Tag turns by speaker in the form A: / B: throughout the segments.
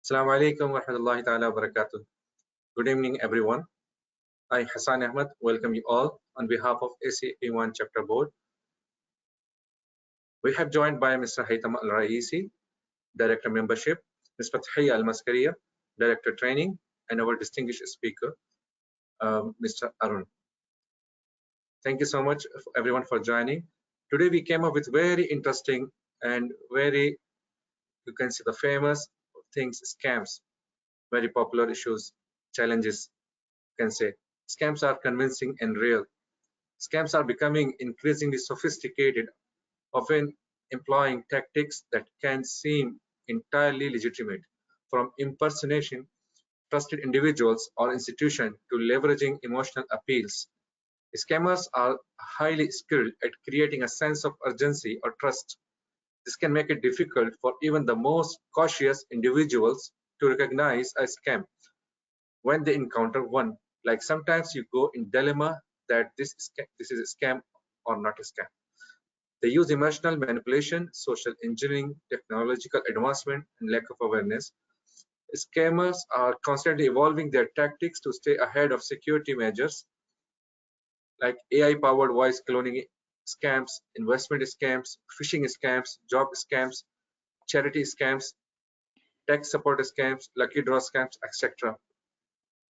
A: Assalamu alaikum wa rahmatullahi ta'ala wa barakatuh. Good evening, everyone. I, Hassan Ahmed, welcome you all on behalf of ACFE Oman Chapter Board. We have joined by Mr. Haytham Al-Raisi, Director Membership, Ms. Fathia Al-Maskaria, Director Training, and our distinguished speaker, Mr. Arun. Thank you so much, everyone, for joining. Today, we came up with very interesting and very, you can see the famous things, scams, very popular issues, challenges, you can say. Scams are convincing and real. Scams are becoming increasingly sophisticated, often employing tactics that can seem entirely legitimate, from impersonation, trusted individuals or institutions to leveraging emotional appeals. Scammers are highly skilled at creating a sense of urgency or trust. This can make it difficult for even the most cautious individuals to recognize a scam when they encounter one. Like sometimes you go in dilemma that this is a scam or not a scam. They use emotional manipulation, social engineering, technological advancement, and lack of awareness. Scammers are constantly evolving their tactics to stay ahead of security measures like AI-powered voice cloning scams, investment scams, phishing scams, job scams, charity scams, tech support scams, lucky draw scams, etc.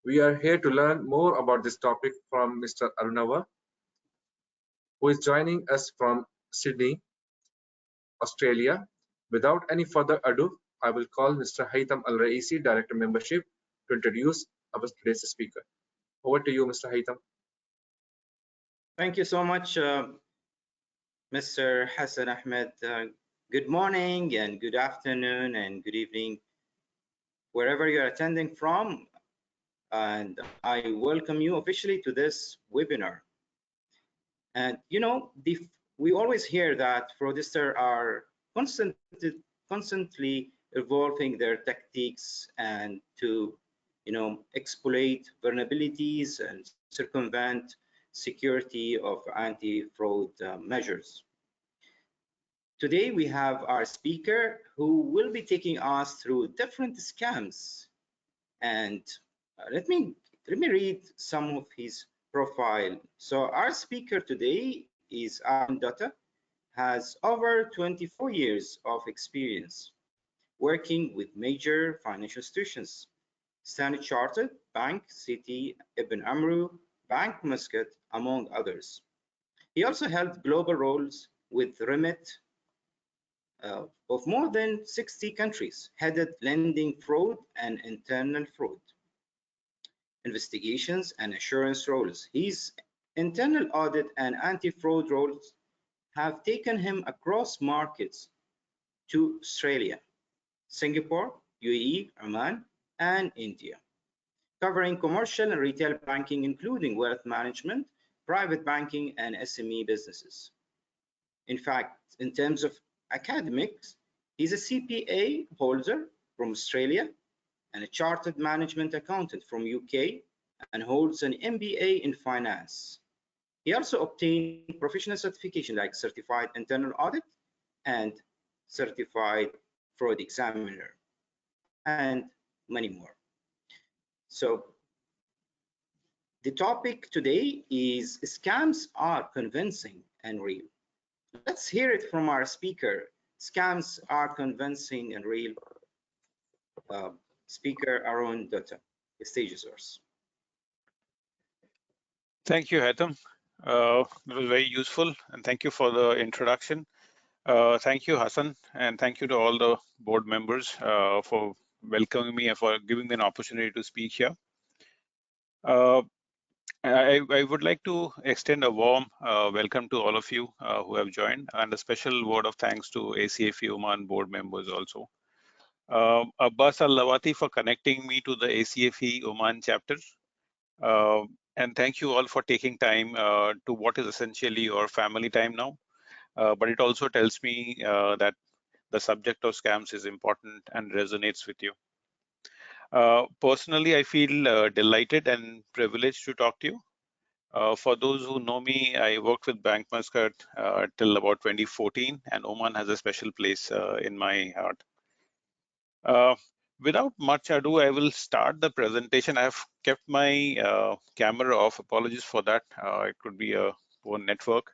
A: We are here to learn more about this topic from Mr. Arunava, who is joining us from Sydney, Australia. Without any further ado, I will call Mr. Haytham Al-Raisi, Director Membership, to introduce our today's speaker. Over to you, Mr. Haytham.
B: Thank you so much, Mr. Hassan Ahmed. Good morning and good afternoon and good evening, wherever you're attending from. And I welcome you officially to this webinar. And you know, we always hear that fraudsters are constantly evolving their tactics and to, exploit vulnerabilities and circumvent security of anti-fraud measures. Today we have our speaker who will be taking us through different scams, and let me read some of his profile. So our speaker today is Arunava Dutta, has over 24 years of experience working with major financial institutions, Standard Chartered Bank, Citi, ABN Amro, BankMuscat, among others. He also held global roles with remit of more than 60 countries, headed lending fraud and internal fraud investigations and assurance roles. His internal audit and anti-fraud roles have taken him across markets to Australia, Singapore, UAE, Oman, and India, covering commercial and retail banking, including wealth management, private banking, and SME businesses. In fact, in terms of academics, he's a CPA holder from Australia and a chartered management accountant from UK, and holds an MBA in finance. He also obtained professional certification like Certified Internal Audit and Certified Fraud Examiner, and many more. So the topic today is scams are convincing and real. Let's hear it from our speaker. Scams are convincing and real. Speaker Arunava Dutta, the stage is yours.
C: Thank you, Haytham. It was very useful, and thank you for the introduction. Thank you, Hassan, and thank you to all the board members for welcoming me and for giving me an opportunity to speak here. I would like to extend a warm welcome to all of you who have joined, and a special word of thanks to ACFE Oman board members also. Abbas Al-Lawati for connecting me to the ACFE Oman chapter. And thank you all for taking time to what is essentially your family time now. But it also tells me that the subject of scams is important and resonates with you. Personally, I feel delighted and privileged to talk to you. For those who know me, I worked with BankMuscat till about 2014, and Oman has a special place in my heart. Without much ado, I will start the presentation. I have kept my camera off. Apologies for that. It could be a poor network.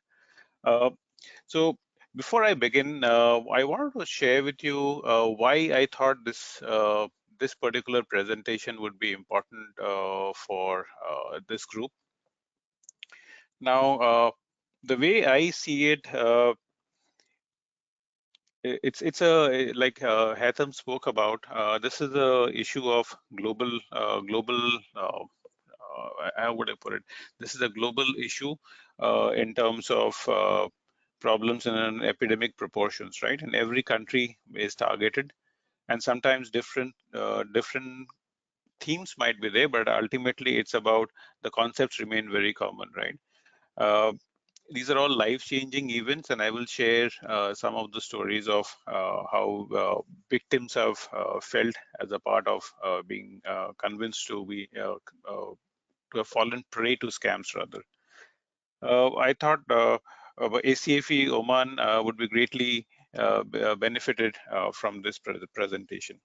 C: So before I begin, I wanted to share with you why I thought this particular presentation would be important for this group. Now, the way I see it, it's a like Hatham spoke about. This is a issue of global. How would I put it? This is a global issue in terms of problems in an epidemic proportions, right? And every country is targeted, and sometimes different themes might be there, but ultimately it's about the concepts remain very common, right? Uh, these are all life-changing events, and I will share some of the stories of how victims have felt as a part of being convinced to be to have fallen prey to scams rather. I thought ACFE Oman would be greatly benefited from this presentation.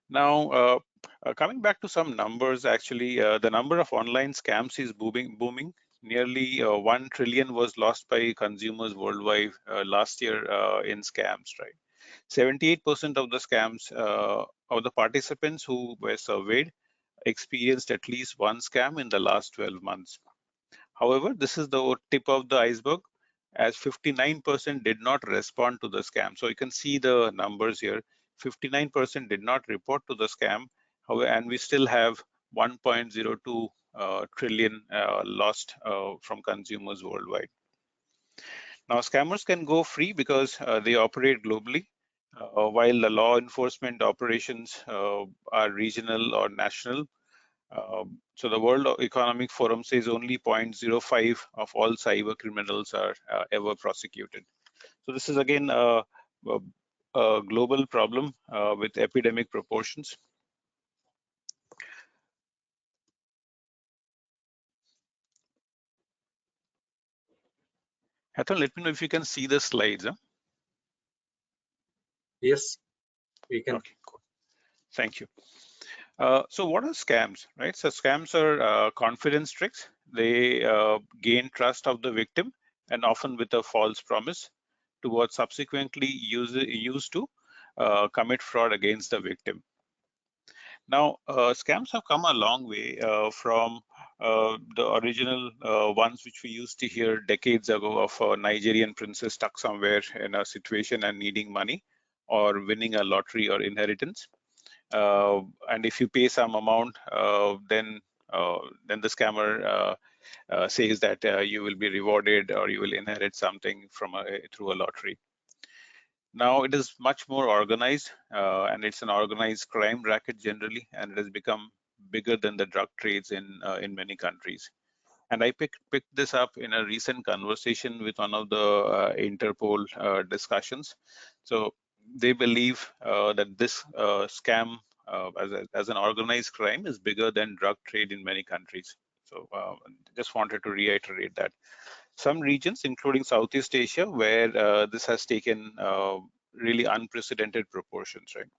C: Now, coming back to some numbers, actually, the number of online scams is booming. Nearly 1 trillion was lost by consumers worldwide last year in scams, right? 78% of the scams of the participants who were surveyed experienced at least one scam in the last 12 months. However, this is the tip of the iceberg, as 59% did not respond to the scam. So you can see the numbers here. 59% did not report to the scam, however, and we still have 1.02 trillion lost from consumers worldwide. Now, scammers can go free because they operate globally, while the law enforcement operations are regional or national. So the World Economic Forum says only 0.05 of all cyber criminals are ever prosecuted. So this is again a global problem with epidemic proportions. Hatham, let me know if you can see the slides. Huh?
A: Yes, we can.
C: Okay, cool. Thank you. So what are scams, right? So scams are confidence tricks. They gain trust of the victim and often with a false promise towards subsequently used to commit fraud against the victim. Now, scams have come a long way from the original ones which we used to hear decades ago of a Nigerian princess stuck somewhere in a situation and needing money or winning a lottery or inheritance. And if you pay some amount, then the scammer says that you will be rewarded or you will inherit something from through a lottery. Now it is much more organized, and it's an organized crime racket generally, and it has become bigger than the drug trades in many countries. And I picked this up in a recent conversation with one of the Interpol discussions. So they believe that this scam as an organized crime is bigger than drug trade in many countries. So just wanted to reiterate that. Some regions, including Southeast Asia, where this has taken really unprecedented proportions, right?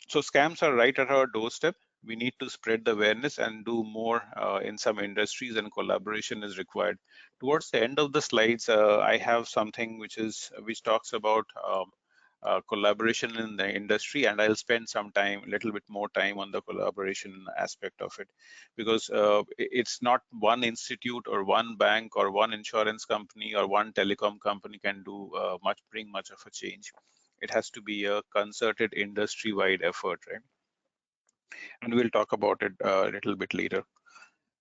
C: So scams are right at our doorstep. We need to spread the awareness and do more in some industries, and collaboration is required. Towards the end of the slides, I have something which talks about collaboration in the industry, and I'll spend some time, a little bit more time on the collaboration aspect of it, because it's not one institute or one bank or one insurance company or one telecom company can do bring much of a change. It has to be a concerted industry-wide effort, right? And we'll talk about it a little bit later.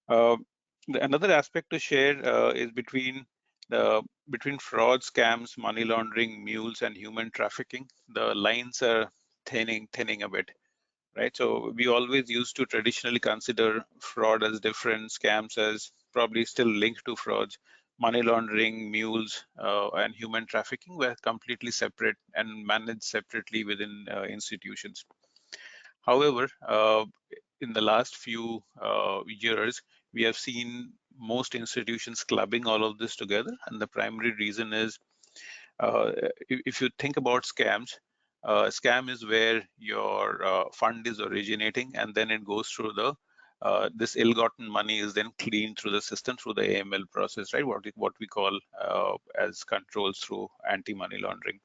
C: Another aspect to share is between fraud, scams, money laundering, mules, and human trafficking. The lines are thinning a bit, right? So we always used to traditionally consider fraud as different, scams as probably still linked to frauds. Money laundering, mules, and human trafficking were completely separate and managed separately within institutions. However, in the last few years, we have seen most institutions clubbing all of this together, and the primary reason is if you think about scams, Scam is where your fund is originating and then it goes through the this ill-gotten money is then cleaned through the system through the AML process, right? What we call as controls through anti-money laundering.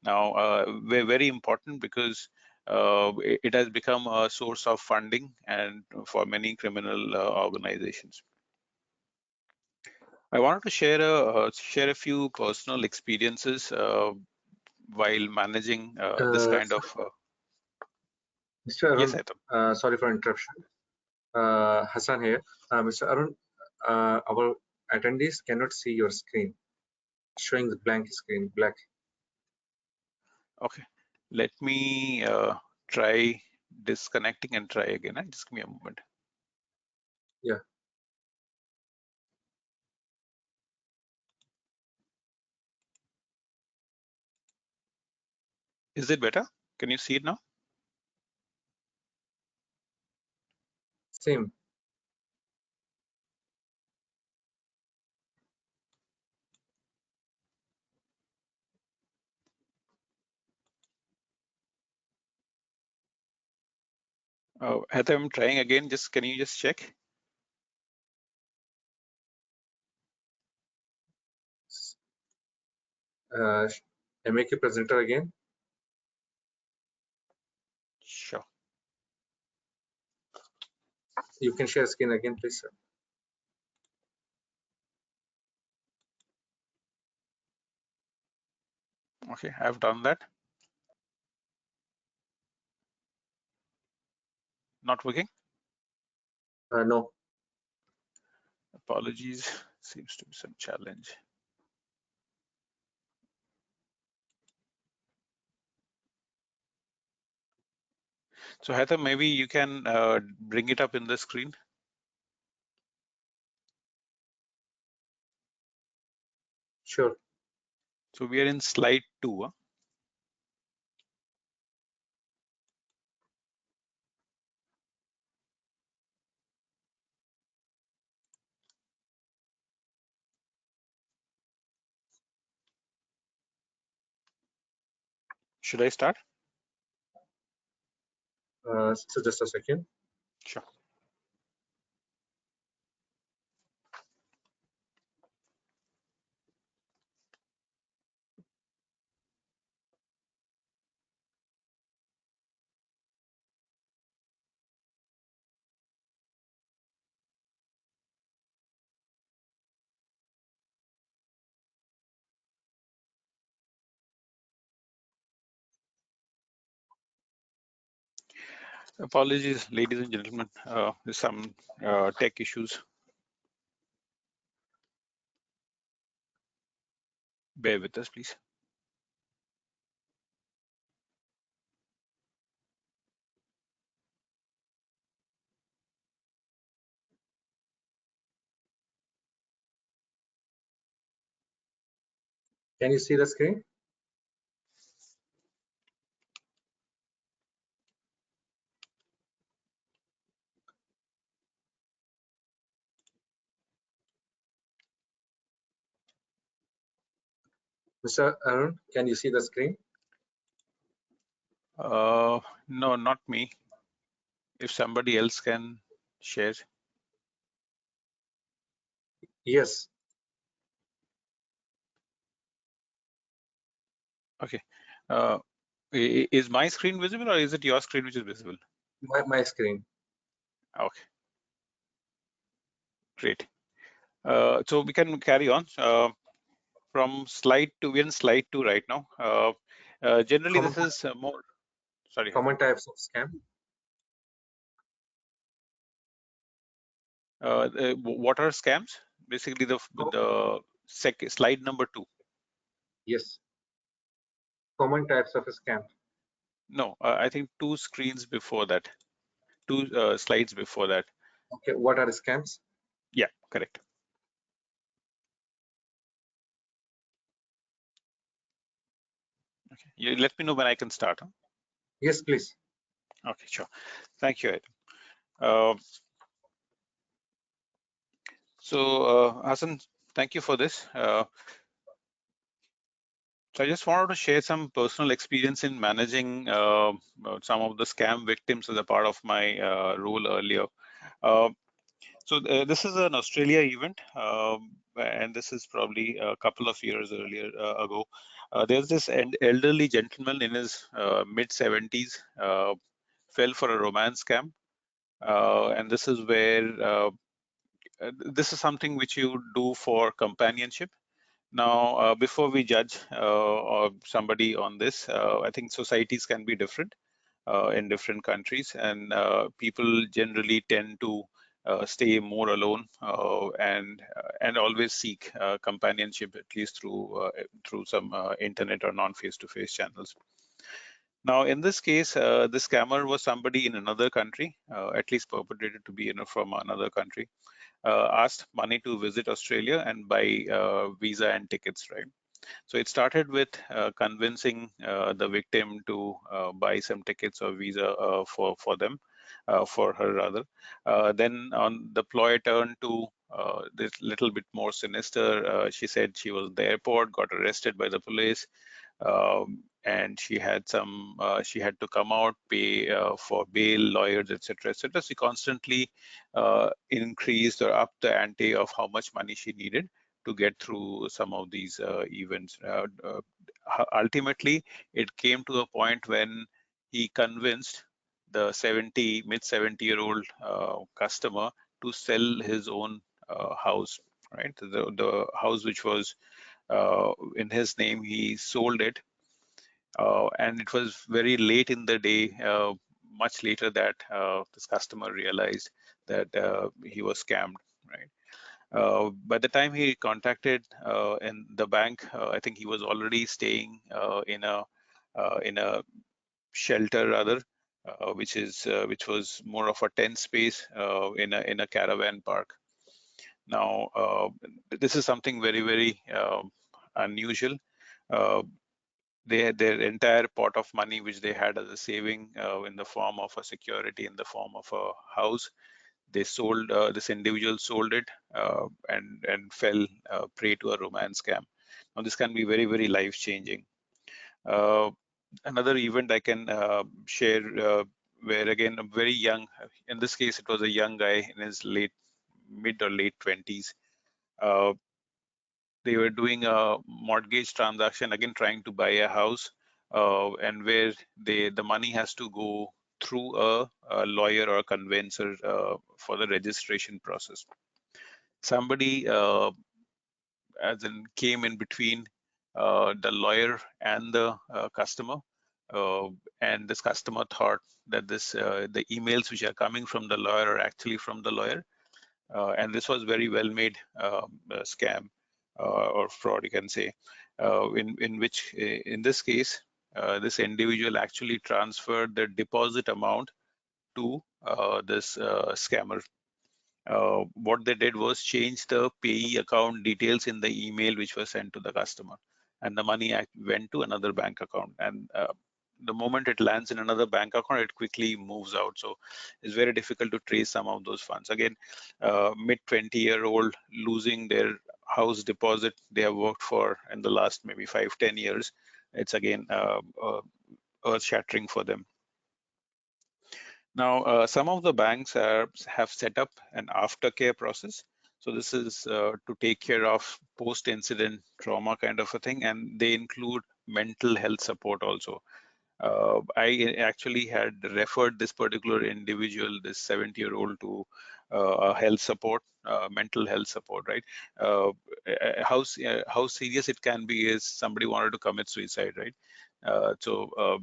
C: Now, very important because it has become a source of funding and for many criminal organizations. I wanted to share a few personal experiences while managing this kind of.
A: Mr.
C: Yes,
A: Arun,
C: Aitam.
A: sorry for interruption. Hassan here. Mr. Arun, our attendees cannot see your screen, showing the blank screen, black.
C: Okay, let me try disconnecting and try again. Just give me a moment.
A: Yeah.
C: Is it better? Can you see it now?
A: Same.
C: Heather, I'm trying again. Can you just check?
A: I make you presenter again.
C: Sure.
A: You can share screen again, please, sir.
C: Okay, I've done that. Not working?
A: No.
C: Apologies. Seems to be some challenge. So Heather, maybe you can bring it up in the screen.
A: Sure.
C: So we are in slide 2. Huh? Should I start?
A: So just a second.
C: Sure. Apologies, ladies and gentlemen. There's some tech issues. Bear with us, please.
A: Can you see the screen? Mr. Arun, can you see the screen?
C: No, not me. If somebody else can share.
A: Yes.
C: Okay. Is my screen visible or is it your screen which is visible?
A: My screen.
C: Okay. Great. So we can carry on. From slide 2, we're in slide 2 right now. Generally,
A: Common,
C: this is more. Sorry, Heather.
A: common types of scam.
C: What are scams? Basically, the slide number 2.
A: Yes. Common types of scam.
C: No, I think 2 screens before that. 2 slides before that.
A: Okay. What are scams?
C: Yeah, correct. Okay. You let me know when I can start. Huh?
A: Yes, please.
C: Okay, sure. Thank you, Aitam. So Hassan, thank you for this. So I just wanted to share some personal experience in managing some of the scam victims as a part of my role earlier. Uh, this is an Australia event, and this is probably a couple of years earlier ago. There's this elderly gentleman in his mid 70s, fell for a romance scam, and this is where this is something which you do for companionship. Now, before we judge or somebody on this, I think societies can be different in different countries, and people generally tend to stay more alone and always seek companionship, at least through some internet or non-face-to-face channels. Now, in this case, the scammer was somebody in another country, at least perpetrated to be from another country, asked money to visit Australia and buy visa and tickets, right? So it started with convincing the victim to buy some tickets or visa for them, for her rather. Then on the ploy turned to this little bit more sinister. She said she was at the airport, got arrested by the police, and she had to come out, pay for bail, lawyers, etc., etc. She constantly increased or upped the ante of how much money she needed to get through some of these events. Ultimately, it came to a point when he convinced the mid 70-year-old customer to sell his own house, right? The house which was in his name, he sold it, and it was very late in the day, much later, that this customer realized that he was scammed, right? By the time he contacted in the bank, I think he was already staying in a shelter rather, which was more of a tent space in a caravan park. Now, this is something very unusual. Uh, their entire pot of money which they had as a saving in the form of a security, in the form of a house, they sold, this individual sold it and fell prey to a romance scam. Now this can be very life changing. Another event I can share, where again a very young, in this case it was a young guy in his mid or late 20s. They were doing a mortgage transaction, again trying to buy a house, and where the money has to go through a lawyer or a conveyancer for the registration process. Somebody as in came in between the lawyer and the customer, and this customer thought that the emails which are coming from the lawyer are actually from the lawyer, and this was very well made scam or fraud, you can say, in which in this case this individual actually transferred the deposit amount to this scammer. What they did was change the payee account details in the email which was sent to the customer, and the money went to another bank account, and the moment it lands in another bank account, it quickly moves out. So it's very difficult to trace some of those funds. Again, mid 20-year-old losing their house deposit they have worked for in the last maybe 5-10 years, it's again earth shattering for them. Now, some of the banks have set up an aftercare process. So this is to take care of post-incident trauma kind of a thing, and they include mental health support also. I actually had referred this particular individual, this 70-year-old, to health support, mental health support, right? How serious it can be is somebody wanted to commit suicide, right? So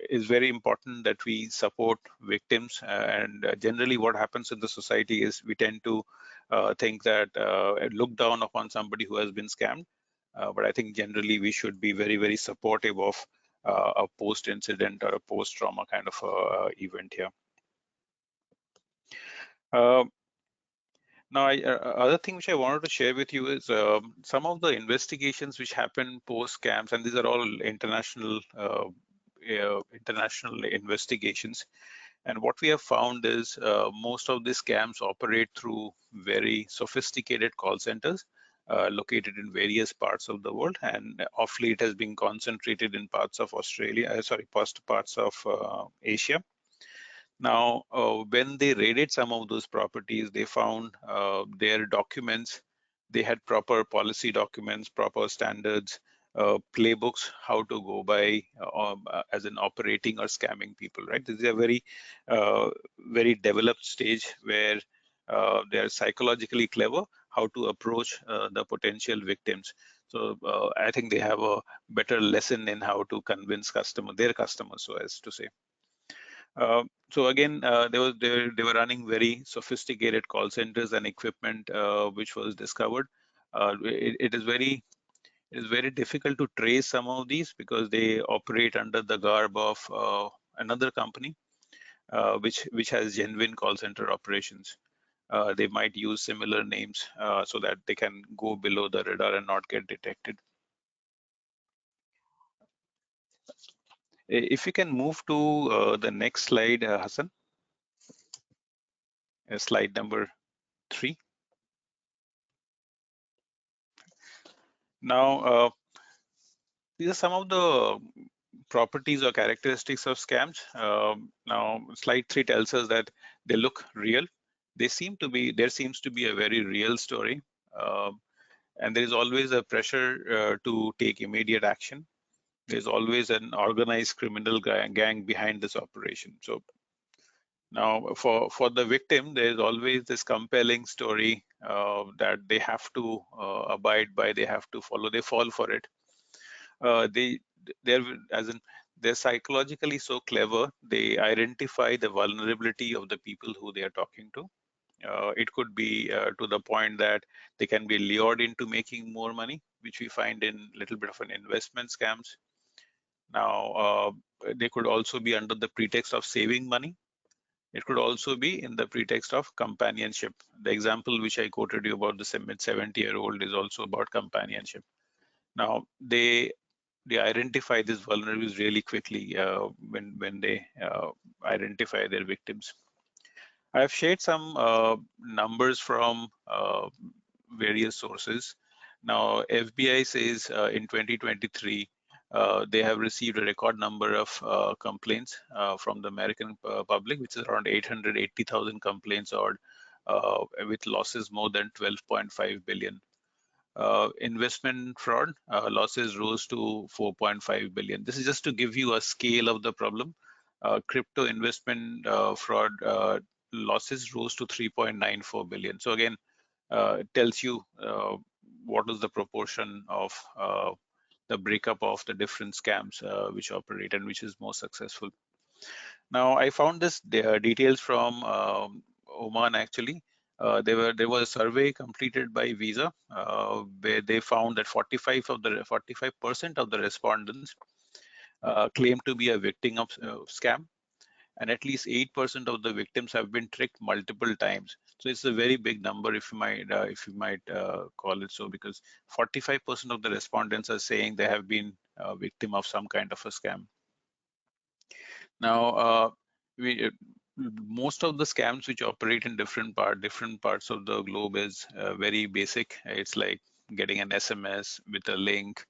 C: it's very important that we support victims, and generally what happens in the society is we tend to think that look down upon somebody who has been scammed, but I think generally we should be very supportive of a post-incident or a post-trauma kind of event here. Now, other thing which I wanted to share with you is some of the investigations which happen post scams, and these are all international investigations. And what we have found is most of these scams operate through very sophisticated call centers, located in various parts of the world, and of late has been concentrated in parts of parts of Asia. Now, when they raided some of those properties, they found their documents. They had proper policy documents, proper standards, playbooks, how to go by as in operating or scamming people, right? This is a very developed stage where they are psychologically clever, how to approach the potential victims. So I think they have a better lesson in how to convince their customers, so as to say. So again, they were running very sophisticated call centers and equipment, which was discovered. It is very difficult to trace some of these because they operate under the garb of another company, which has genuine call center operations. They might use similar names so that they can go below the radar and not get detected. If you can move to the next slide, Hassan, slide number 3. Now, these are some of the properties or characteristics of scams. Now, slide 3 tells us that they look real. There seems to be a very real story. And there is always a pressure to take immediate action. There's always an organized criminal gang behind this operation. So now for the victim, there's always this compelling story that they have to abide by, they have to follow, they fall for it. They're as in they're psychologically so clever, they identify the vulnerability of the people who they are talking to. It could be to the point that they can be lured into making more money, which we find in a little bit of an investment scams. Now, they could also be under the pretext of saving money. It could also be in the pretext of companionship. The example which I quoted you about the 70-year-old is also about companionship. Now, they identify these vulnerabilities really quickly when they identify their victims. I have shared some numbers from various sources. Now, FBI says in 2023, they have received a record number of complaints from the American public, which is around 880,000 complaints, or with losses more than 12.5 billion. Investment fraud losses rose to 4.5 billion. This is just to give you a scale of the problem. Crypto investment fraud losses rose to 3.94 billion. So again, it tells you what is the proportion of the breakup of the different scams which operate and which is more successful. Now, I found this details from Oman actually. There was a survey completed by Visa where they found that 45% of the respondents claim to be a victim of scam, and at least 8% of the victims have been tricked multiple times. So it's a very big number, if you might call it so, because 45% of the respondents are saying they have been a victim of some kind of a scam. Now, most of the scams which operate in different parts of the globe is very basic. It's like getting an SMS with a link.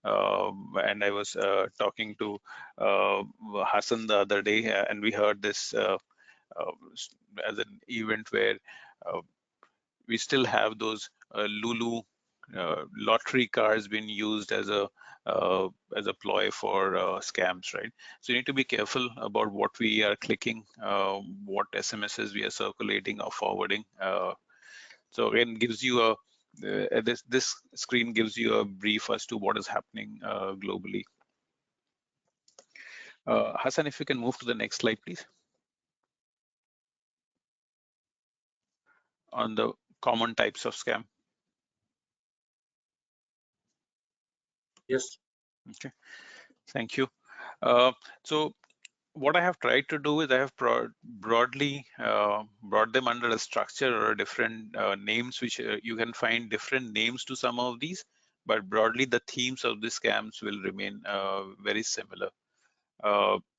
C: And I was talking to Hassan the other day, and we heard this as an event where we still have those Lulu lottery cards being used as a ploy for scams, right? So you need to be careful about what we are clicking, what SMSs we are circulating or forwarding. So again, gives you a this screen gives you a brief as to what is happening globally. Hassan, if you can move to the next slide, please. On the common types of scam.
A: Yes.
C: Okay, thank you. So what I have tried to do is I have broadly brought them under a structure or different names, which you can find different names to some of these, but broadly the themes of the scams will remain very similar.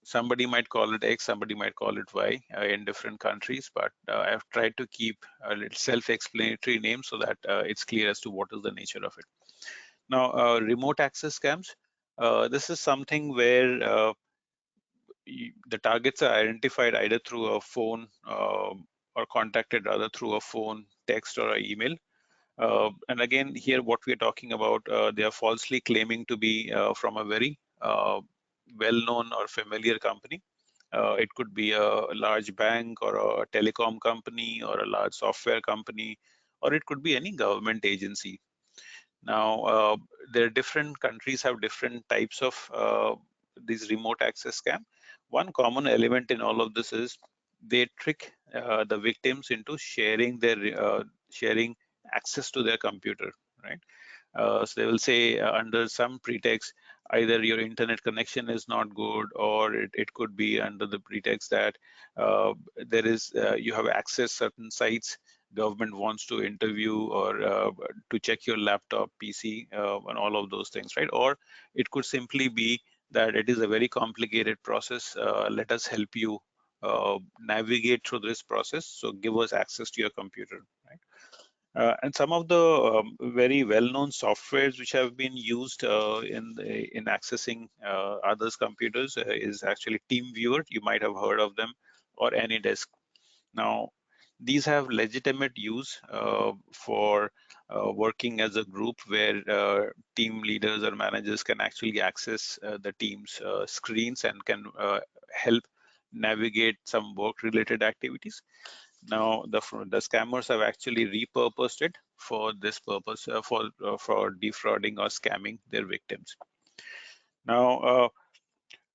C: Somebody might call it X, somebody might call it Y in different countries, but I've tried to keep a little self-explanatory name so that it's clear as to what is the nature of it. Now, remote access scams. This is something where the targets are identified either through a phone or contacted rather through a phone, text, or an email. And again, here what we're talking about, they are falsely claiming to be from a very well-known or familiar company. It could be a large bank or a telecom company or a large software company, or it could be any government agency. Now, there are different countries have different types of these remote access scam. One common element in all of this is they trick the victims into sharing access to their computer, right? So they will say under some pretext, either your internet connection is not good, or it could be under the pretext that there is you have accessed certain sites government wants to interview or to check your laptop, PC, and all of those things, right? Or it could simply be that it is a very complicated process. Let us help you navigate through this process. So give us access to your computer, right? And some of the very well-known softwares which have been used in accessing others' computers is actually TeamViewer. You might have heard of them, or AnyDesk. Now, these have legitimate use for working as a group where team leaders or managers can actually access the team's screens and can help navigate some work-related activities. Now, the scammers have actually repurposed it for this purpose, for defrauding or scamming their victims. Now,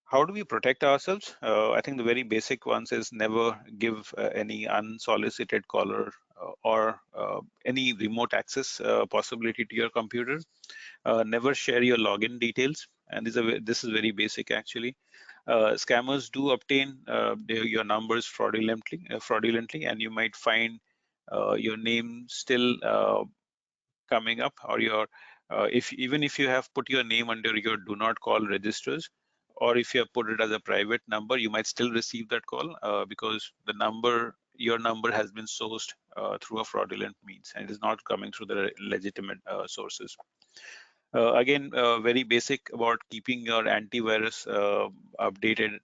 C: how do we protect ourselves? I think the very basic ones is never give any unsolicited caller or any remote access possibility to your computer. Never share your login details, and this is very basic actually. Scammers do obtain your numbers fraudulently, and you might find your name still coming up, or your even if you have put your name under your do not call registers, or if you have put it as a private number, you might still receive that call because your number has been sourced through a fraudulent means and is not coming through the legitimate sources. Again, very basic about keeping your antivirus updated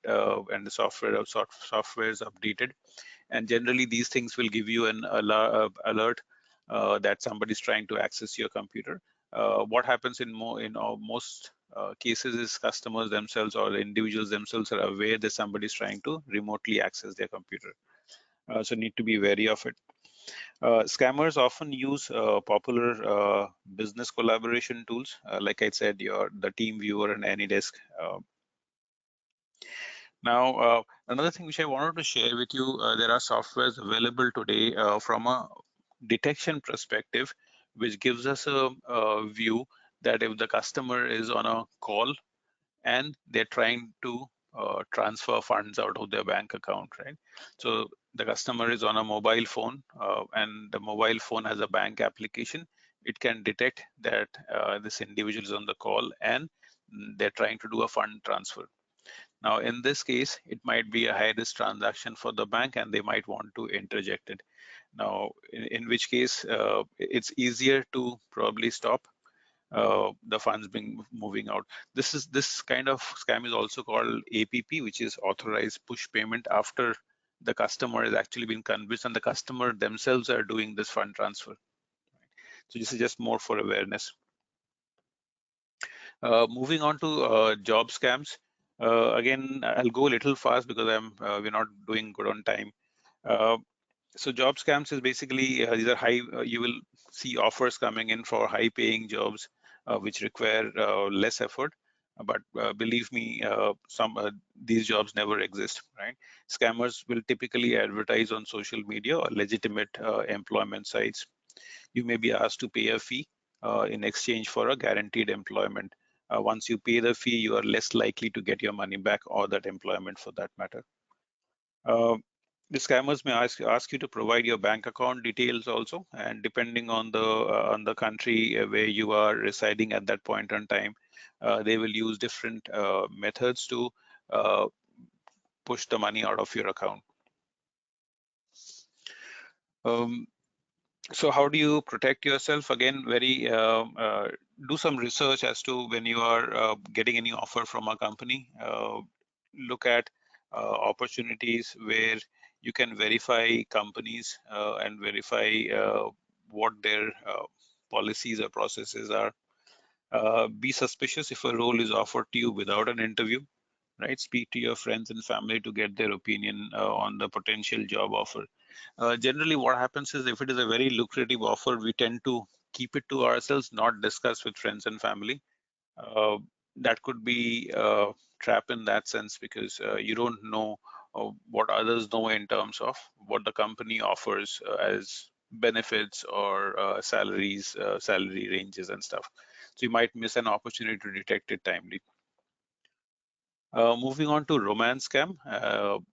C: and the softwares updated. And generally, these things will give you an alert that somebody is trying to access your computer. What happens in most cases is customers themselves or the individuals themselves are aware that somebody is trying to remotely access their computer. So need to be wary of it. Scammers often use popular business collaboration tools, like I said, the TeamViewer and AnyDesk. Now, another thing which I wanted to share with you, there are softwares available today from a detection perspective, which gives us a view that if the customer is on a call and they're trying to transfer funds out of their bank account, right? So the customer is on a mobile phone and the mobile phone has a bank application. It can detect that this individual is on the call and they're trying to do a fund transfer. Now, in this case, it might be a high-risk transaction for the bank and they might want to interject it. Now, in which case, it's easier to probably stop the funds being moving out. This kind of scam is also called APP, which is authorized push payment, after the customer has actually been convinced and the customer themselves are doing this fund transfer. So this is just more for awareness. Moving on to job scams. Again, I'll go a little fast because we're not doing good on time. So job scams is basically these are high. You will see offers coming in for high-paying jobs, which require less effort. But believe me, these jobs never exist, right? Scammers will typically advertise on social media or legitimate employment sites. You may be asked to pay a fee in exchange for a guaranteed employment. Once you pay the fee, you are less likely to get your money back or that employment for that matter. The scammers may ask you to provide your bank account details also, and depending on the country where you are residing at that point in time, they will use different methods to push the money out of your account. So how do you protect yourself? Again, do some research as to when you are getting any offer from a company. Look at opportunities where you can verify companies and verify what their policies or processes are. Be suspicious if a role is offered to you without an interview, right? Speak to your friends and family to get their opinion on the potential job offer. Generally, what happens is if it is a very lucrative offer, we tend to keep it to ourselves, not discuss with friends and family. That could be a trap in that sense, because you don't know what others know in terms of what the company offers as benefits or salaries, salary ranges and stuff. So you might miss an opportunity to detect it timely. Moving on to romance scam.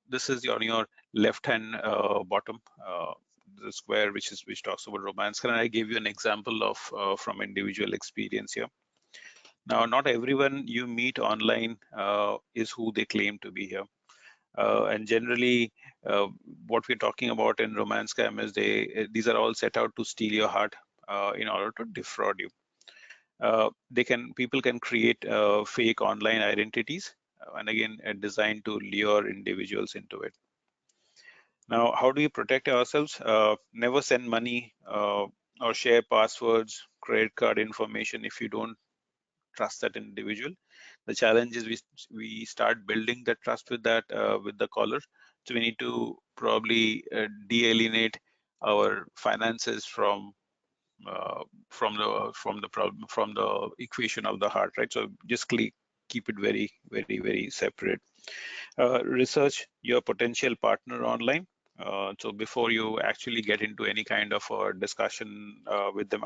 C: This is on your left-hand bottom, the square which talks about romance. Can I give you an example of from individual experience here? Now, not everyone you meet online is who they claim to be here. And generally, what we're talking about in romance scam is these are all set out to steal your heart in order to defraud you. People can create fake online identities, and again, designed to lure individuals into it. Now, how do you protect ourselves? Never send money or share passwords, credit card information if you don't trust that individual. The challenge is we start building that trust with the caller. So we need to probably de-alienate our finances from the equation of the heart, right? So just keep it very separate. Research your potential partner online. So before you actually get into any kind of discussion with them,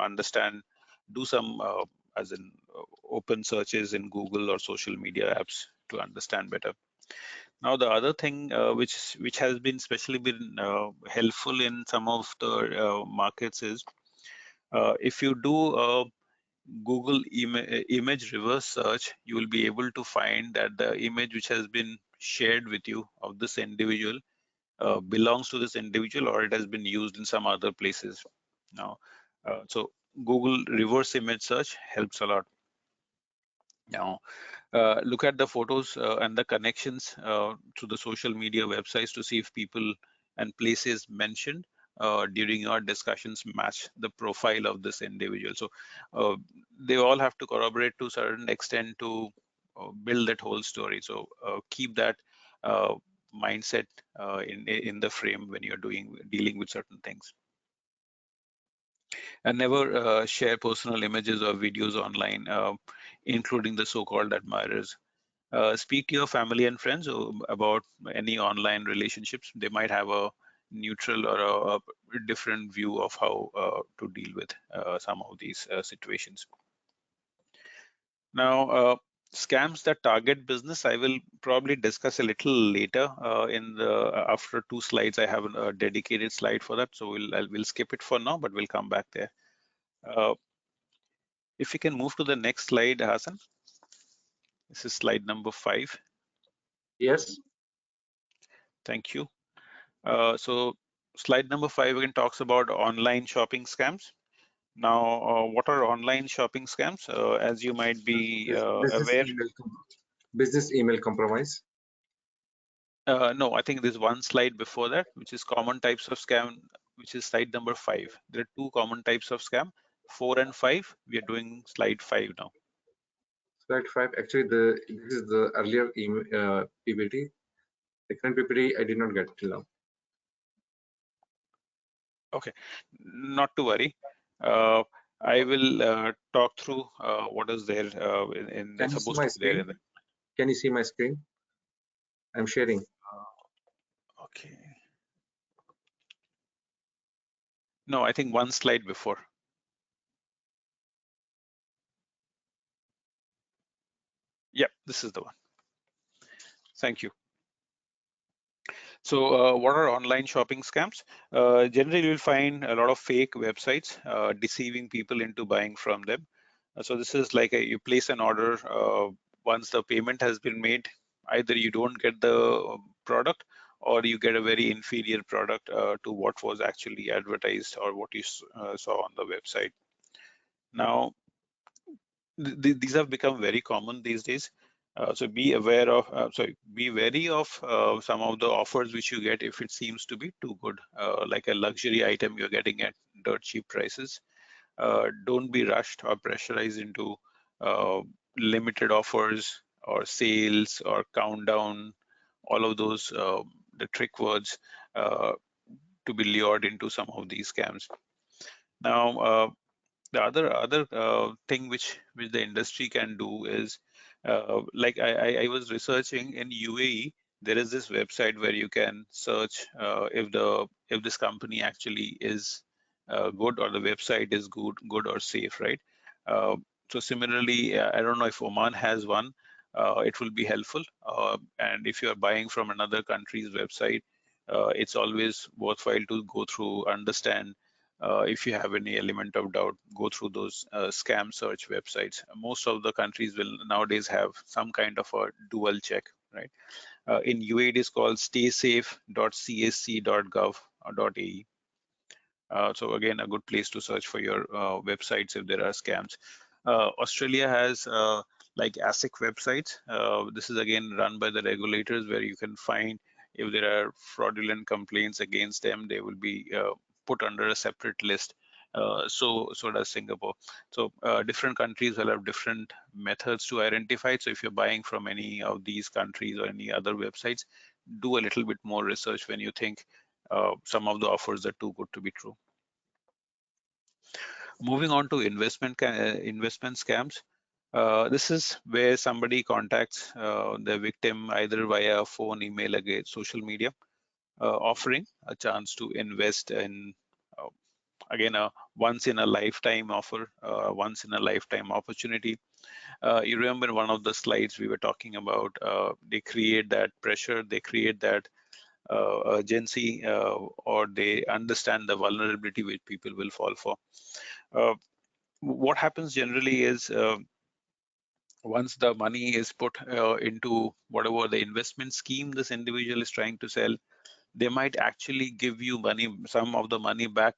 C: do some as in open searches in Google or social media apps to understand better. Now, the other thing which has been especially been helpful in some of the markets is if you do Google image reverse search, you will be able to find that the image which has been shared with you of this individual belongs to this individual, or it has been used in some other places. Now, so Google reverse image search helps a lot. Now, look at the photos and the connections to the social media websites to see if people and places mentioned during your discussions match the profile of this individual. So they all have to corroborate to a certain extent to build that whole story. So keep that mindset in the frame when you're dealing with certain things. And never share personal images or videos online, including the so-called admirers. Speak to your family and friends about any online relationships. They might have a neutral or a different view of how to deal with some of these situations. Now, scams that target business, I will probably discuss a little later after 2 slides. I have a dedicated slide for that, so we'll skip it for now, but we'll come back there. If you can move to the next slide, Hassan. This is slide number 5.
A: Yes.
C: Thank you. So slide number 5 again talks about online shopping scams. Now, what are online shopping scams? As you might be aware.
A: Business email compromise.
C: No, I think there's one slide before that, which is common types of scam, which is slide number 5. There are 2 common types of scam, 4 and 5. We are doing slide 5 now.
A: Slide 5. Actually, this is the earlier PPT. The current PPT I did not get till now.
C: Okay, not to worry. I will talk through what is there supposed to be there.
A: Can you see my screen? I'm sharing.
C: Okay. No, I think one slide before. Yep, this is the one. Thank you. So what are online shopping scams? Generally, you'll find a lot of fake websites deceiving people into buying from them. So this is like you place an order. Once the payment has been made, either you don't get the product or you get a very inferior product to what was actually advertised or what you saw on the website. Now, these have become very common these days. So be aware of, be wary of some of the offers which you get if it seems to be too good, like a luxury item you're getting at dirt cheap prices. Don't be rushed or pressurized into limited offers or sales or countdown, all of those the trick words to be lured into some of these scams. Now, the other thing which the industry can do is like I was researching in UAE. There is this website where you can search if this company actually is good, or the website is good or safe, right? Uh, so similarly, I don't know if Oman has one. It will be helpful. And if you are buying from another country's website, it's always worthwhile to go through, understand if you have any element of doubt, go through those scam search websites. Most of the countries will nowadays have some kind of a dual check, right? In UAE, it is called staysafe.csc.gov.ae. So again, a good place to search for your websites if there are scams. Australia has like ASIC websites. This is again run by the regulators, where you can find if there are fraudulent complaints against them, they will be put under a separate list. So does Singapore. So different countries will have different methods to identify it. So if you're buying from any of these countries or any other websites, do a little bit more research when you think some of the offers are too good to be true. Moving on to investment scams. This is where somebody contacts the victim either via phone, email, again, social media, offering a chance to invest in, uh, again, a once in a lifetime offer, once in a lifetime opportunity. You remember one of the slides we were talking about, they create that pressure, they create that urgency, or they understand the vulnerability which people will fall for. What happens generally is once the money is put into whatever the investment scheme this individual is trying to sell, they might actually give you money, some of the money back,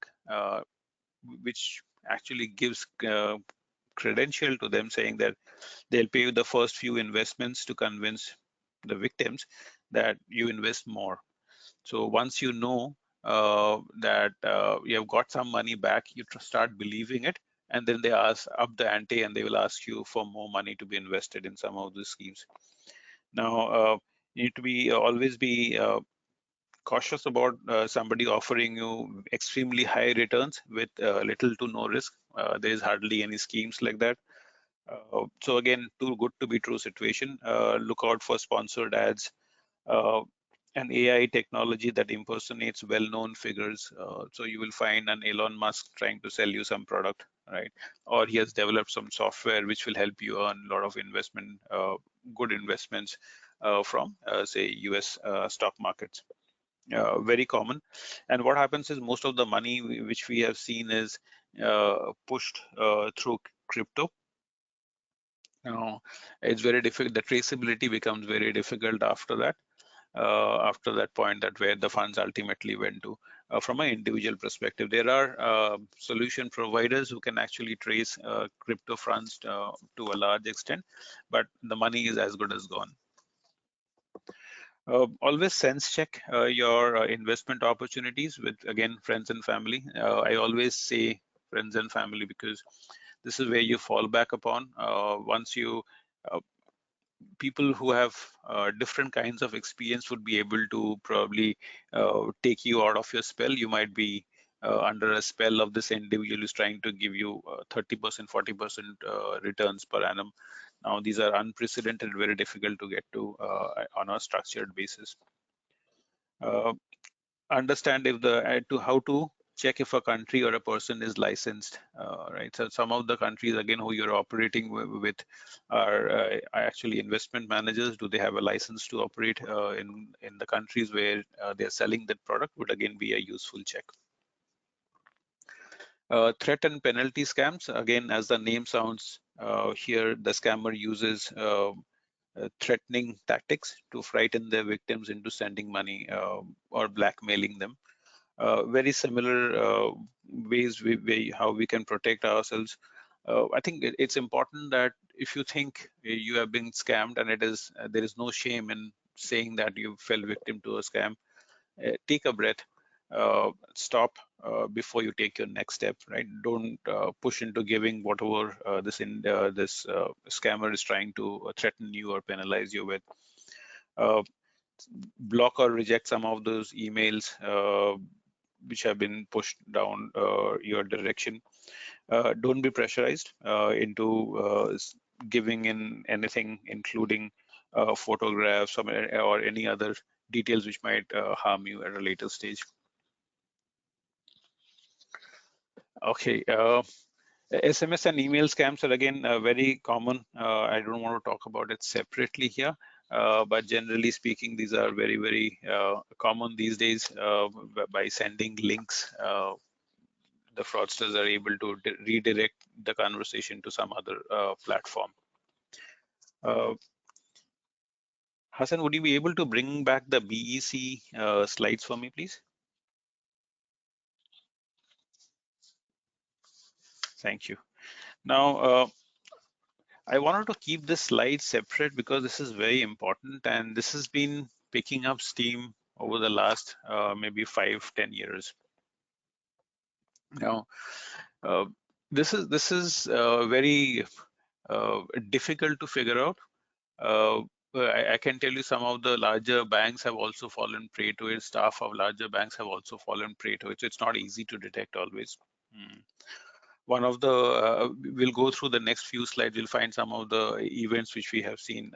C: which actually gives credential to them, saying that they'll pay you the first few investments to convince the victims that you invest more. So once you know that you have got some money back, you start believing it, and then they ask up the ante, and they will ask you for more money to be invested in some of the schemes. Now, you need to be always be cautious about somebody offering you extremely high returns with little to no risk. There is hardly any schemes like that. So again, too good to be true situation. Look out for sponsored ads, uh, an AI technology that impersonates well-known figures. So you will find an Elon Musk trying to sell you some product, right? Or he has developed some software which will help you earn a lot of investment, good investments from, say, US stock markets. Very common. And what happens is most of the money which we have seen is pushed through crypto. Now, it's very difficult. The traceability becomes very difficult after that point, that where the funds ultimately went to. From an individual perspective, there are solution providers who can actually trace crypto funds to a large extent, but the money is as good as gone. Always sense check your investment opportunities with, again, friends and family. I always say friends and family because this is where you fall back upon once you uh, people who have different kinds of experience would be able to probably take you out of your spell. You might be under a spell of this individual who's trying to give you 30%, 40% returns per annum. Now, these are unprecedented, very difficult to get to on a structured basis. Understand if to how to check if a country or a person is licensed, right? So some of the countries, again, who you're operating with are actually investment managers. Do they have a license to operate in the countries where they're selling that product? Would again be a useful check. Threat and penalty scams, again, as the name sounds, here the scammer uses threatening tactics to frighten their victims into sending money or blackmailing them. Very similar ways how we can protect ourselves. I think it's important that if you think you have been scammed, and there is no shame in saying that you fell victim to a scam, take a breath, stop before you take your next step. Right? Don't push into giving whatever this scammer is trying to threaten you or penalize you with. Block or reject some of those emails which have been pushed down your direction. Don't be pressurized into giving in anything, including photographs or any other details which might harm you at a later stage. Okay. SMS and email scams are again very common. I don't want to talk about it separately here, but generally speaking, these are very, very common these days. By sending links, the fraudsters are able to redirect the conversation to some other platform. Hassan, would you be able to bring back the BEC slides for me, please? Thank you. Now, I wanted to keep this slide separate because this is very important, and this has been picking up steam over the last maybe 5-10 years. Now, this is very difficult to figure out. I can tell you some of the larger banks have also fallen prey to it. Staff of larger banks have also fallen prey to it. So it's not easy to detect always. One of the, we'll go through the next few slides, you'll find some of the events which we have seen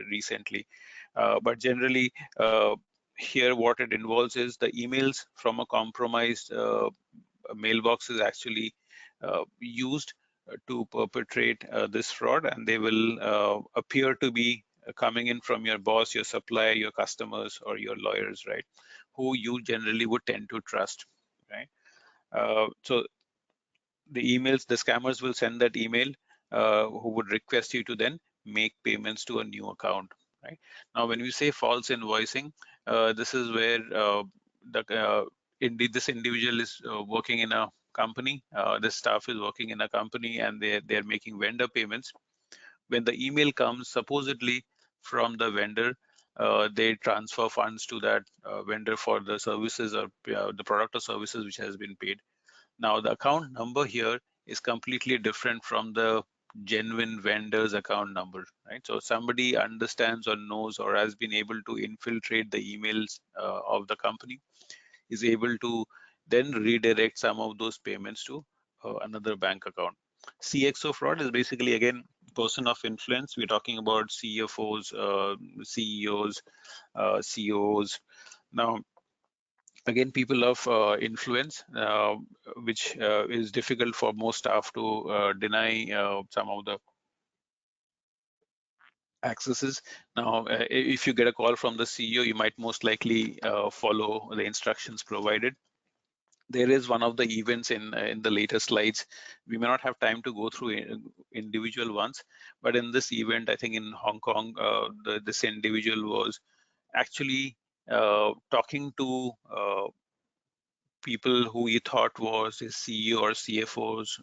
C: recently. But generally, here what it involves is the emails from a compromised mailbox is actually used to perpetrate this fraud, and they will appear to be coming in from your boss, your supplier, your customers, or your lawyers, right? Who you generally would tend to trust, right? So the emails, the scammers will send that email who would request you to then make payments to a new account, right? Now, when we say false invoicing, this is where indeed this individual is working in a company, this staff is working in a company, and they're making vendor payments. When the email comes supposedly from the vendor, they transfer funds to that vendor for the services or the product or services which has been paid. Now, the account number here is completely different from the genuine vendor's account number, right? So somebody understands or knows or has been able to infiltrate the emails of the company, is able to then redirect some of those payments to another bank account. CXO fraud is basically, again, person of influence. We're talking about CFOs, CEOs, COOs. Now, again, people of influence, which is difficult for most staff to deny some of the accesses. Now, if you get a call from the CEO, you might most likely follow the instructions provided. There is one of the events in the later slides. We may not have time to go through individual ones, but in this event, I think in Hong Kong, this individual was actually talking to people who he thought was his CEO or CFOs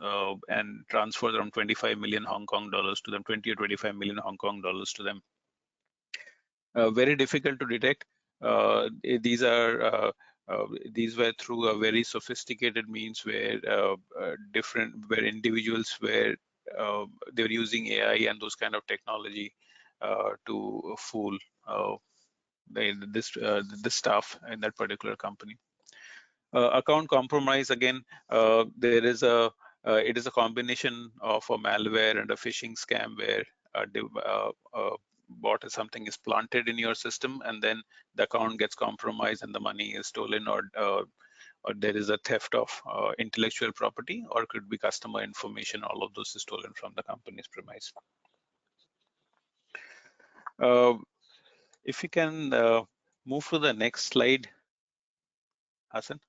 C: and transferred around 25 million Hong Kong dollars to them, 20 or 25 million Hong Kong dollars to them. Very difficult to detect. These were through a very sophisticated means where where individuals were they were using AI and those kind of technology to fool the staff in that particular company. Account compromise, again, it is a combination of a malware and a phishing scam where bot or something is planted in your system, and then the account gets compromised and the money is stolen, or there is a theft of intellectual property, or could be customer information. All of those is stolen from the company's premise. If you can move to the next slide, Hassan.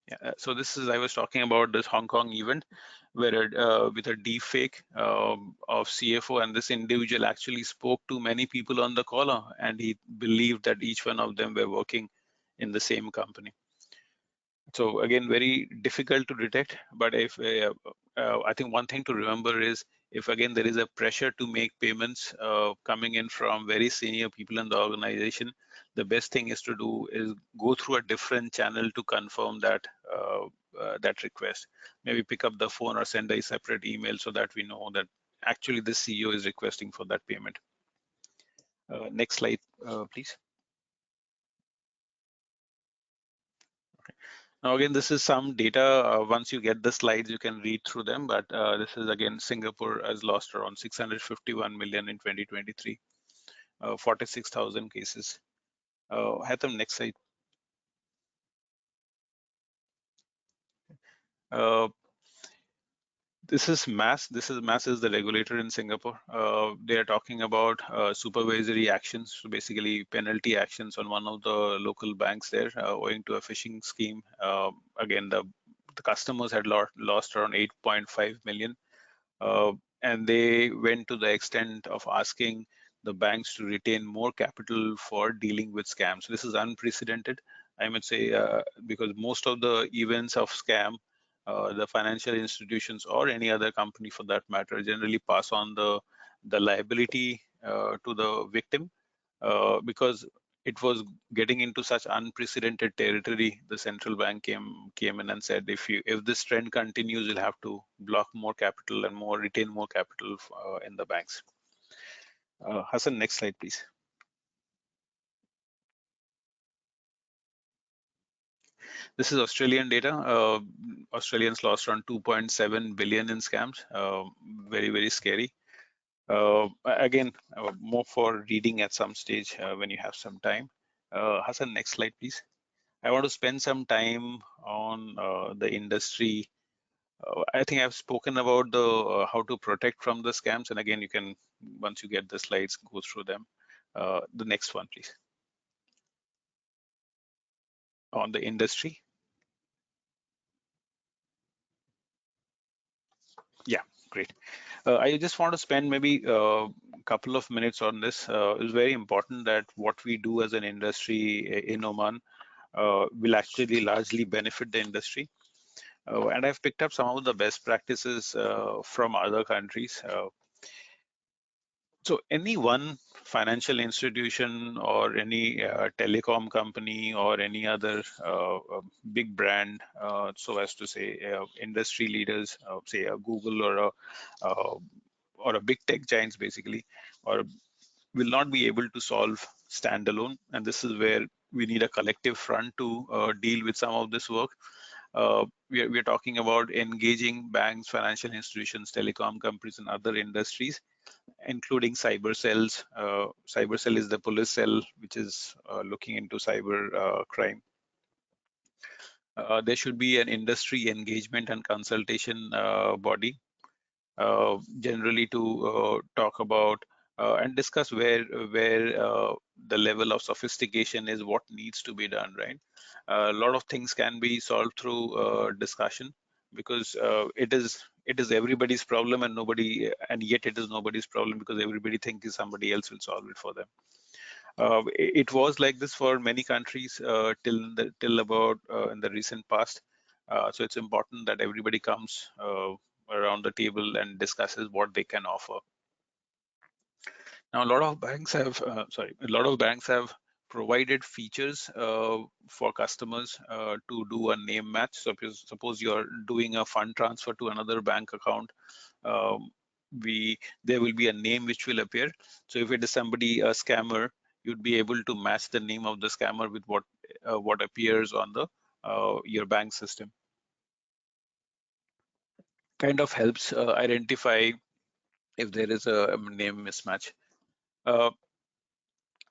C: Yeah, so this is, I was talking about this Hong Kong event where with a deep fake of CFO, and this individual actually spoke to many people on the call, and he believed that each one of them were working in the same company. So again, very difficult to detect, but if I think one thing to remember is, if again there is a pressure to make payments coming in from very senior people in the organization, the best thing is to do is go through a different channel to confirm that that request. Maybe pick up the phone or send a separate email so that we know that actually the CEO is requesting for that payment. Next slide, please. Now again, this is some data. Once you get the slides, you can read through them. But this is again, Singapore has lost around 651 million in 2023, 46,000 cases. Hatham, next slide. This is MAS. MAS is the regulator in Singapore. They are talking about supervisory actions, so basically penalty actions on one of the local banks there, owing to a phishing scheme. Again, the customers had lost around 8.5 million. And they went to the extent of asking the banks to retain more capital for dealing with scams. This is unprecedented, I would say, because most of the events of scam, the financial institutions or any other company for that matter, generally pass on the liability to the victim, because it was getting into such unprecedented territory. The central bank came in and said, if this trend continues, you'll have to block more capital and retain more capital in the banks. Hassan, next slide, please. This is Australian data. Australians lost around 2.7 billion in scams. Very, very scary. Again, more for reading at some stage when you have some time. Hassan, next slide, please. I want to spend some time on the industry. I think I've spoken about the how to protect from the scams, and again, you can, once you get the slides, go through them. The next one, please. On the industry. Yeah, great. I just want to spend maybe a couple of minutes on this. It's very important that what we do as an industry in Oman will actually largely benefit the industry. And I've picked up some of the best practices from other countries. So any one financial institution or any telecom company or any other big brand, so as to say industry leaders, say a Google or a big tech giants basically, or will not be able to solve standalone. And this is where we need a collective front to deal with some of this work. We're talking about engaging banks, financial institutions, telecom companies, and other industries, including cyber cells. Cyber cell is the police cell which is looking into cyber crime. There should be an industry engagement and consultation body, generally to talk about and discuss where the level of sophistication is, what needs to be done, right? A lot of things can be solved through discussion, because it is everybody's problem, and yet it is nobody's problem, because everybody thinks somebody else will solve it for them. It was like this for many countries till about in the recent past. So it's important that everybody comes around the table and discusses what they can offer. Now, a lot of banks have provided features for customers to do a name match. So suppose you're doing a fund transfer to another bank account, there will be a name which will appear. So if it is somebody, a scammer, you'd be able to match the name of the scammer with what appears on the your bank system. Kind of helps identify if there is a name mismatch.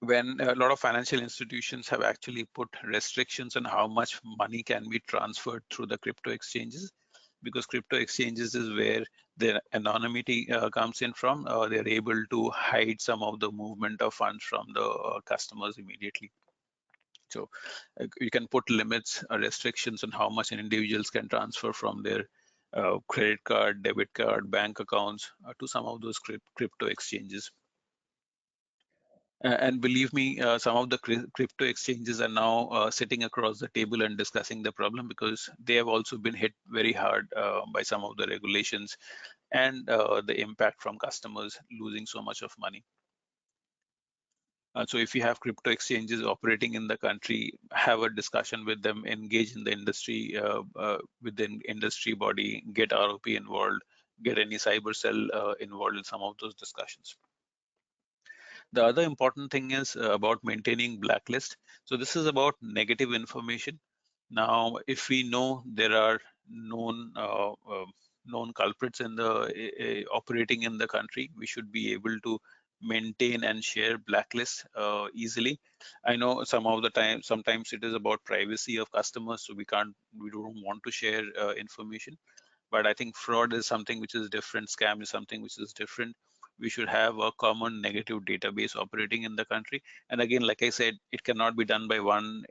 C: When a lot of financial institutions have actually put restrictions on how much money can be transferred through the crypto exchanges, because crypto exchanges is where the anonymity comes in from. They're able to hide some of the movement of funds from the customers immediately. So you can put limits or restrictions on how much individuals can transfer from their credit card, debit card, bank accounts to some of those crypto exchanges. And believe me, some of the crypto exchanges are now sitting across the table and discussing the problem, because they have also been hit very hard by some of the regulations and the impact from customers losing so much of money. So if you have crypto exchanges operating in the country, have a discussion with them, engage in the industry, within industry body, get ROP involved, get any cyber cell involved in some of those discussions. The other important thing is about maintaining blacklist. So this is about negative information. Now, if we know there are known culprits in the operating in the country, we should be able to maintain and share blacklists easily. I know sometimes it is about privacy of customers, so we don't want to share information. But I think fraud is something which is different. Scam is something which is different. We should have a common negative database operating in the country. And again, like I said, it cannot be done by one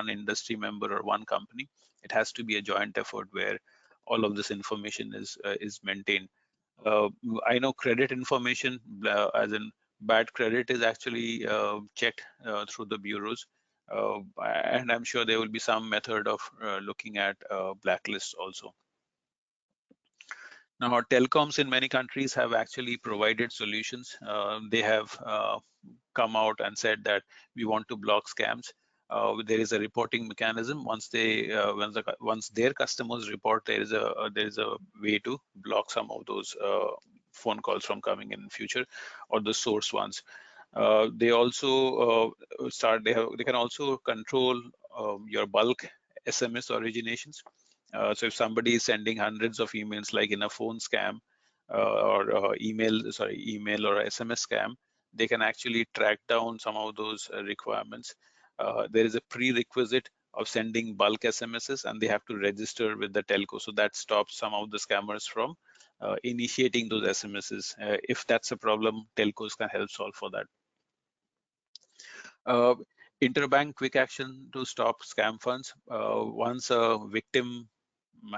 C: industry member or one company. It has to be a joint effort where all of this information is maintained. I know credit information, as in bad credit, is actually checked through the bureaus. And I'm sure there will be some method of looking at blacklists also. Now, telecoms in many countries have actually provided solutions. They have come out and said that we want to block scams. There is a reporting mechanism. Once their customers report, there is a way to block some of those phone calls from coming in future, or the source ones. They also they can also control your bulk SMS originations. So if somebody is sending hundreds of emails, like in a phone scam or email or SMS scam, they can actually track down some of those requirements. There is a prerequisite of sending bulk SMSs, and they have to register with the telco. So that stops some of the scammers from initiating those SMSs. If that's a problem, telcos can help solve for that. Interbank quick action to stop scam funds. Once a victim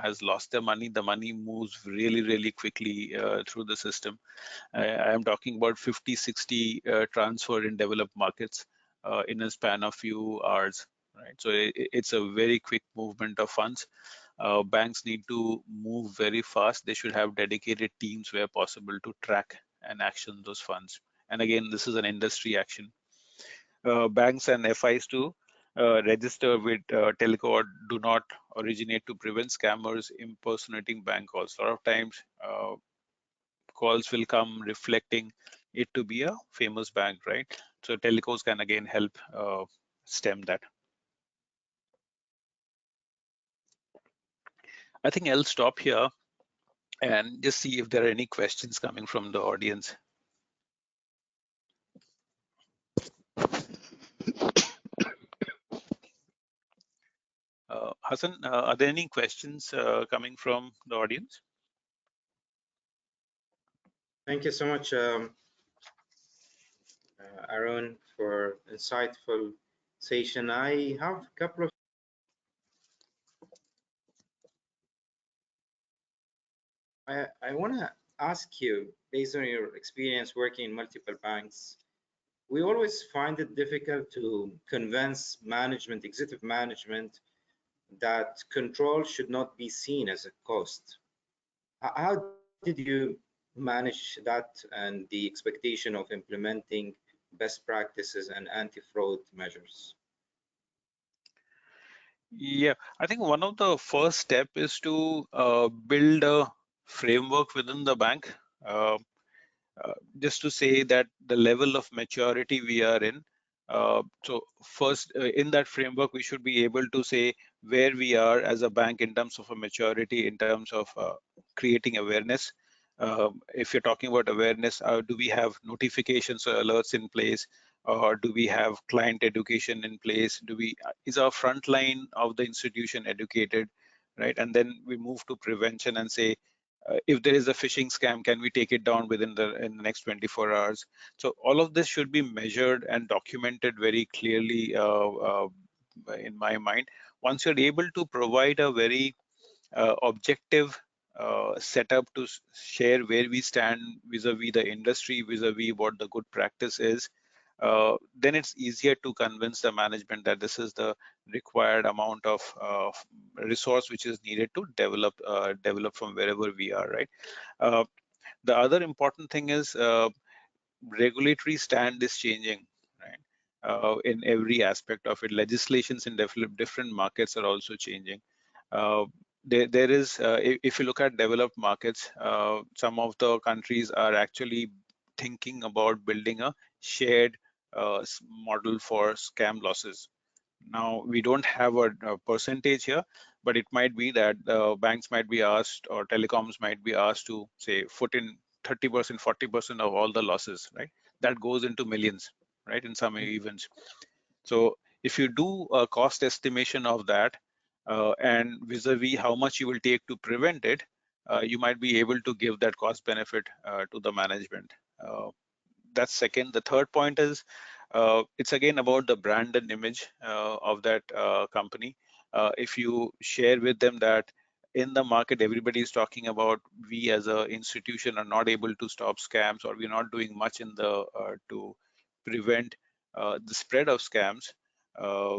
C: has lost their money, the money moves really, really quickly through the system. I am talking about 50, 60 transfer in developed markets in a span of few hours, right? So it's a very quick movement of funds. Banks need to move very fast. They should have dedicated teams where possible to track and action those funds. And again, this is an industry action. Banks and FIs to register with telco or do not originate to prevent scammers impersonating bank calls. A lot of times calls will come reflecting it to be a famous bank, right? So telcos can again help stem that. I think I'll stop here and just see if there are any questions coming from the audience. Hassan, are there any questions coming from the audience?
B: Thank you so much, Arun, for insightful session. I have a couple of I want to ask you, based on your experience working in multiple banks, we always find it difficult to convince management, executive management, that control should not be seen as a cost. How did you manage that and the expectation of implementing best practices and anti-fraud measures?
C: Yeah, I think one of the first step is to build a framework within the bank, uh, just to say that the level of maturity we are in. So first, in that framework, we should be able to say where we are as a bank in terms of a maturity, in terms of creating awareness. If you're talking about awareness, do we have notifications or alerts in place? Or do we have client education in place? Is our front line of the institution educated, right? And then we move to prevention and say, if there is a phishing scam, can we take it down in the next 24 hours? So all of this should be measured and documented very clearly in my mind. Once you're able to provide a very objective setup to share where we stand vis-a-vis the industry, vis-a-vis what the good practice is, then it's easier to convince the management that this is the required amount of resource which is needed to develop from wherever we are, right? The other important thing is regulatory stand is changing, right? In every aspect of it. Legislations in different markets are also changing. There is, if you look at developed markets, some of the countries are actually thinking about building a shared model for scam losses. Now, we don't have a percentage here, but it might be that banks might be asked or telecoms might be asked to say put in 30%, 40% of all the losses, right? That goes into millions, right? In some events. So if you do a cost estimation of that and vis-a-vis how much you will take to prevent it, you might be able to give that cost benefit to the management. That's second. The third point is it's again about the brand and image of that company. If you share with them that in the market everybody is talking about we as an institution are not able to stop scams, or we're not doing much in the to prevent the spread of scams, uh,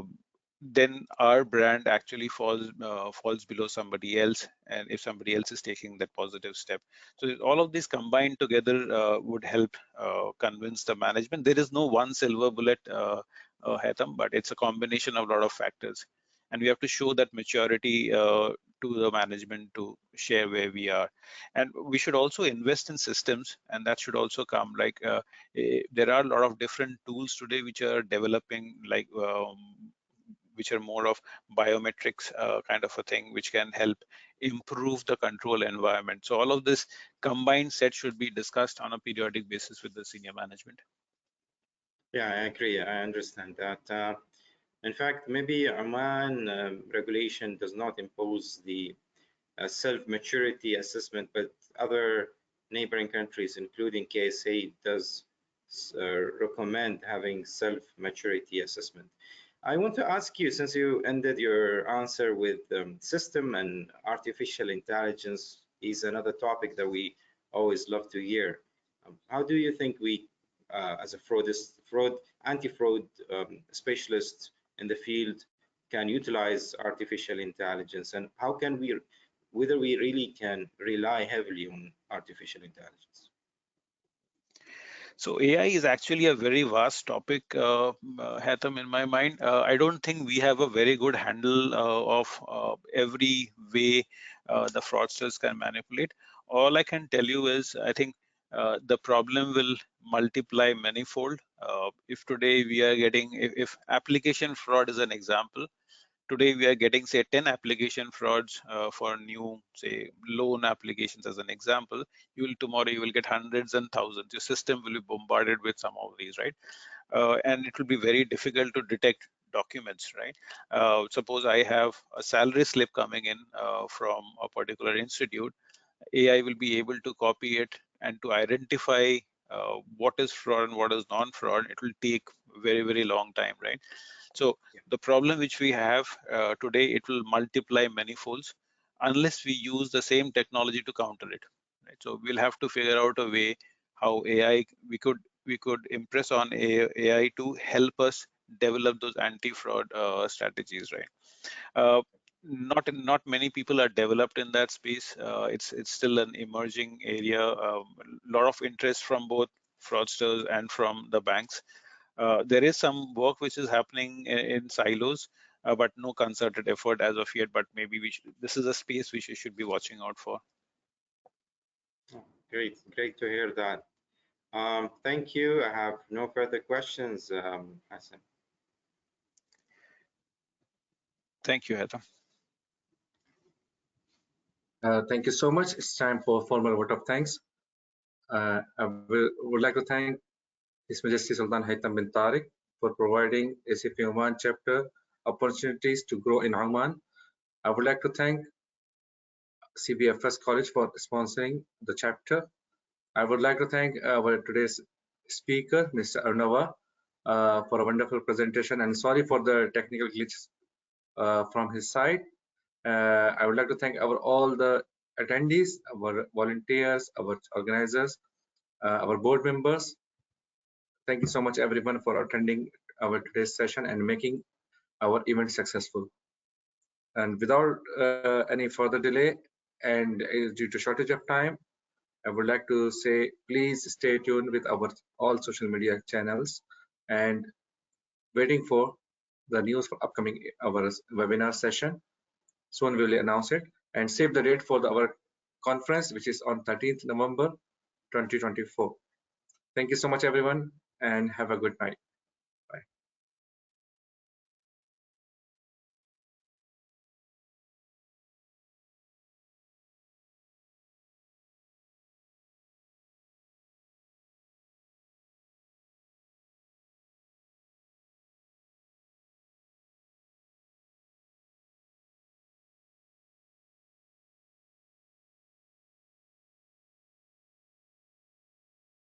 C: then our brand actually falls below somebody else, and if somebody else is taking that positive step. So all of these combined together would help convince the management. There is no one silver bullet, Haitham, but it's a combination of a lot of factors, and we have to show that maturity to the management to share where we are. And we should also invest in systems, and that should also come like there are a lot of different tools today which are developing, like which are more of biometrics kind of a thing, which can help improve the control environment. So all of this combined set should be discussed on a periodic basis with the senior management.
B: Yeah, I agree. I understand that. In fact, maybe Oman regulation does not impose the self-maturity assessment, but other neighboring countries, including KSA, does recommend having self-maturity assessment. I want to ask you, since you ended your answer with system and artificial intelligence is another topic that we always love to hear. How do you think we, as a anti-fraud specialist in the field, can utilize artificial intelligence, and how can we, whether we really can rely heavily on artificial intelligence?
C: So AI is actually a very vast topic, Hatham, in my mind. I don't think we have a very good handle of every way the fraudsters can manipulate. All I can tell you is I think the problem will multiply manifold. If today we are getting, if application fraud is an example, today we are getting say 10 application frauds for new say loan applications as an example. Tomorrow you will get hundreds and thousands. Your system will be bombarded with some of these, right? And it will be very difficult to detect documents, right? Suppose I have a salary slip coming in from a particular institute. AI will be able to copy it and to identify what is fraud and what is non-fraud. It will take very, very long time, right? So
B: Yeah.
C: the problem which we have today, it will multiply many folds unless we use the same technology to counter it. Right? So we'll have to figure out a way how AI we could impress on AI to help us develop those anti-fraud strategies, right? Not many people are developed in that space. It's still an emerging area. A lot of interest from both fraudsters and from the banks. There is some work which is happening in silos, but no concerted effort as of yet. But maybe this is a space which we should be watching out for.
B: Oh, great to hear that. Thank you. I have no further questions, Hassan.
C: Thank you, Heather.
A: Thank you so much. It's time for formal vote of thanks. I would like to thank His Majesty Sultan Haitham bin Tariq for providing ACFE Oman Chapter opportunities to grow in Oman. I would like to thank CBFS College for sponsoring the chapter. I would like to thank our today's speaker, Mr. Arunava, for a wonderful presentation, and sorry for the technical glitches from his side. I would like to thank all the attendees, our volunteers, our organizers, our board members. Thank you so much, everyone, for attending our today's session and making our event successful. And without any further delay, and due to shortage of time, I would like to say, please stay tuned with our all social media channels and waiting for the news for upcoming our webinar session. Soon we will announce it, and save the date for our conference, which is on 13th November 2024. Thank you so much, everyone, and have a good night.